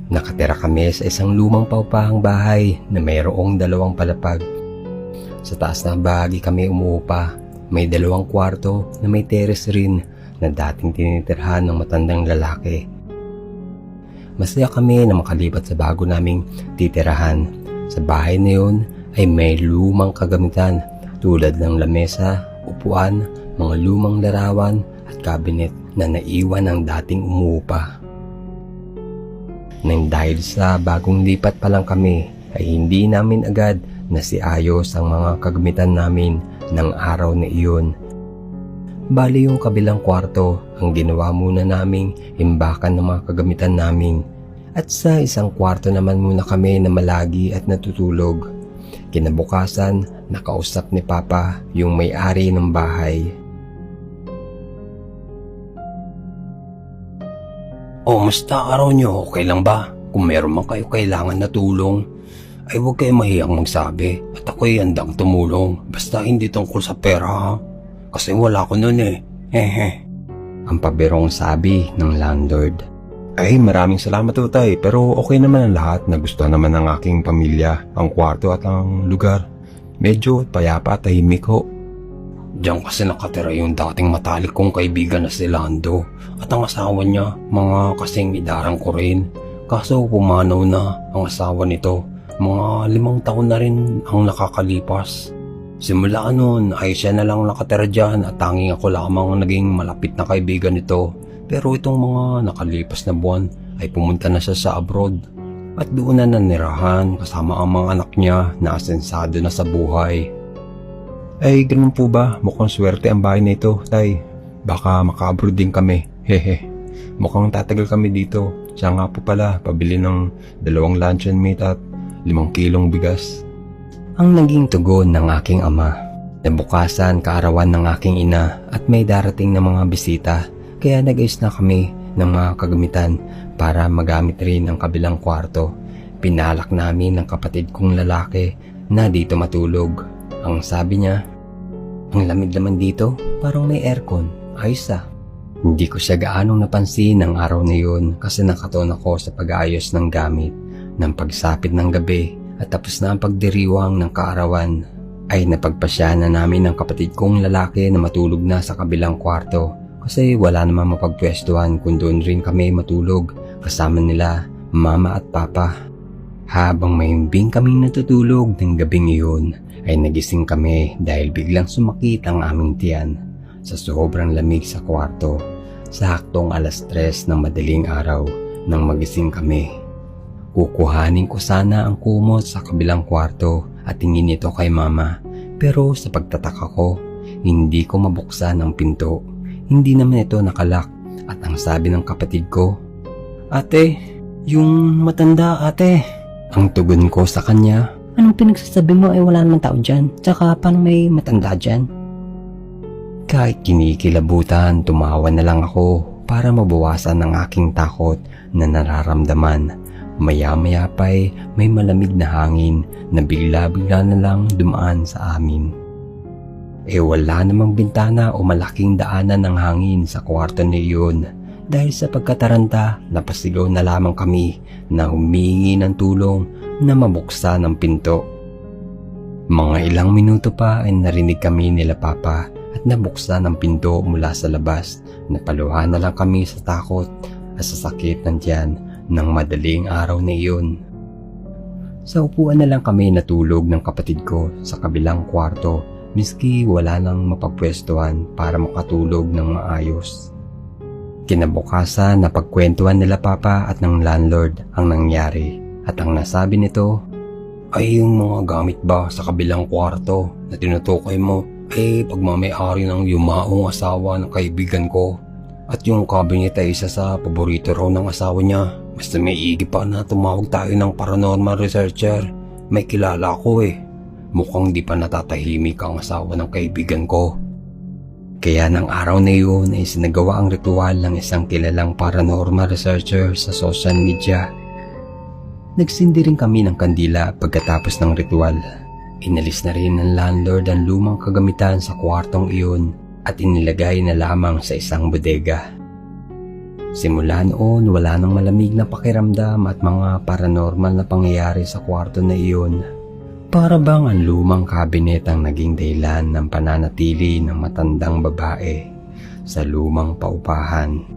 Nakatira kami sa isang lumang paupahang bahay na mayroong 2 palapag. Sa taas ng bahagi kami umuupa. May 2 kwarto na may terrace rin na dating tinitirhan ng matandang lalaki. Masaya kami na makalipat sa bago naming titirahan. Sa bahay na yun ay may lumang kagamitan tulad ng lamesa, upuan, mga lumang larawan at kabinet na naiwan ng dating umuupa. Nang dahil sa bagong lipat pa lang kami ay hindi namin agad nasiayos ang mga kagamitan namin ng araw na iyon. Bali yung kabilang kwarto ang ginawa muna naming imbakan ng mga kagamitan namin at sa isang kwarto naman muna kami na malagi at natutulog. Kinabukasan, nakausap ni Papa yung may-ari ng bahay. O, musta araw nyo? Okay lang ba? Kung meron man kayo kailangan na tulong, ay huwag kayo mahiyang magsabi at ako'y handang tumulong. Basta hindi tungkol sa pera ha? Kasi wala ko nun eh. Hehe. Ang pabirong sabi ng landlord. Ay, maraming salamat Tay, pero okay naman ang lahat. Nagustuhan naman ng aking pamilya, ang kwarto at ang lugar. Medyo payapa at tahimik ho. Diyan kasi nakatira yung dating matalik kong kaibigan na si Lando at ang asawa niya, mga kasing idarang ko rin. Kaso pumanaw na ang asawa nito, mga 5 taon na rin ang nakakalipas. Simula noon ay siya na lang nakatira dyan at tanging ako lamang naging malapit na kaibigan nito. Pero itong mga nakalipas na buwan ay pumunta na siya sa abroad at doon na nanirahan kasama ang mga anak niya na asensado na sa buhay. Ay, ganun po ba? Mukhang swerte ang bahay na ito, Tay. Baka maka-abroad din kami. Hehe. Mukhang tatagal kami dito. Siya nga po pala, pabili ng 2 luncheon meat at 5 kilong bigas. Ang naging tugon ng aking ama. Nabukasan kaarawan ng aking ina at may darating na mga bisita. Kaya nag-ayos na kami ng mga kagamitan para magamit rin ang kabilang kwarto. Pinalak namin ng kapatid kong lalaki na dito matulog. Ang sabi niya, ang lamig naman dito, parang may aircon, ayos ah. Hindi ko siya gaanong napansin ng araw na yun kasi nakatuon ako sa pag-aayos ng gamit. Nang pagsapit ng gabi at tapos na ang pagdiriwang ng kaarawan, ay napagpasya na namin ng kapatid kong lalaki na matulog na sa kabilang kwarto kasi wala namang mapagpwestuhan kung doon rin kami matulog kasama nila mama at papa. Habang mahimbing kaming natutulog ng gabing iyon, ay nagising kami dahil biglang sumakit ang aming tiyan sa sobrang lamig sa kwarto. Saktong 3:00 ng madaling araw nang magising kami. Kukuhanin ko sana ang kumot sa kabilang kwarto at tingin ito kay mama, pero sa pagtataka ko, hindi ko mabuksan ang pinto. Hindi naman ito nakalak at ang sabi ng kapatid ko, "Ate, yung matanda ate." Ang tugon ko sa kanya, "Anong pinagsasabi mo? Wala naman tao dyan. Tsaka paano may matanda dyan?" Kahit kinikilabutan, tumawa na lang ako para mabawasan ang aking takot na nararamdaman. Maya-maya pa'y may malamig na hangin na bigla-bigla na lang dumaan sa amin. Wala namang bintana o malaking daanan ng hangin sa kwarto na iyon. Dahil sa pagkataranta, napasigaw na lamang kami na humingi ng tulong na mabuksan ang pinto. Mga ilang minuto pa ay narinig kami nila Papa at nabuksan ang pinto mula sa labas. Napaluhan na lang kami sa takot at sa sakit ng tiyan ng madaling araw na iyon. Sa upuan na lang kami natulog ng kapatid ko sa kabilang kwarto miski wala nang mapagpwestuhan para makatulog ng maayos. Kinabukasan napagkwentuhan nila Papa at ng landlord ang nangyari at ang nasabi nito, "Ay, yung mga gamit ba sa kabilang kwarto na tinutukoy mo ay pagmamayari ng yumaong asawa ng kaibigan ko at yung cabinet ay isa sa paborito raw ng asawa niya. Basta may igi pa na tumawag tayo ng paranormal researcher. May kilala ko eh. Mukhang di pa natatahimik ang asawa ng kaibigan ko." Kaya ng araw na yun ay sinagawa ang ritual ng isang kilalang paranormal researcher sa social media. Nagsindi rin kami ng kandila pagkatapos ng ritual. Inalis na rin ng landlord ang lumang kagamitan sa kwartong iyon at inilagay na lamang sa isang bodega. Simula noon, wala nang malamig na pakiramdam at mga paranormal na pangyayari sa kwarto na iyon. Para bang ang lumang kabinet ang naging dahilan ng pananatili ng matandang babae sa lumang paupahan.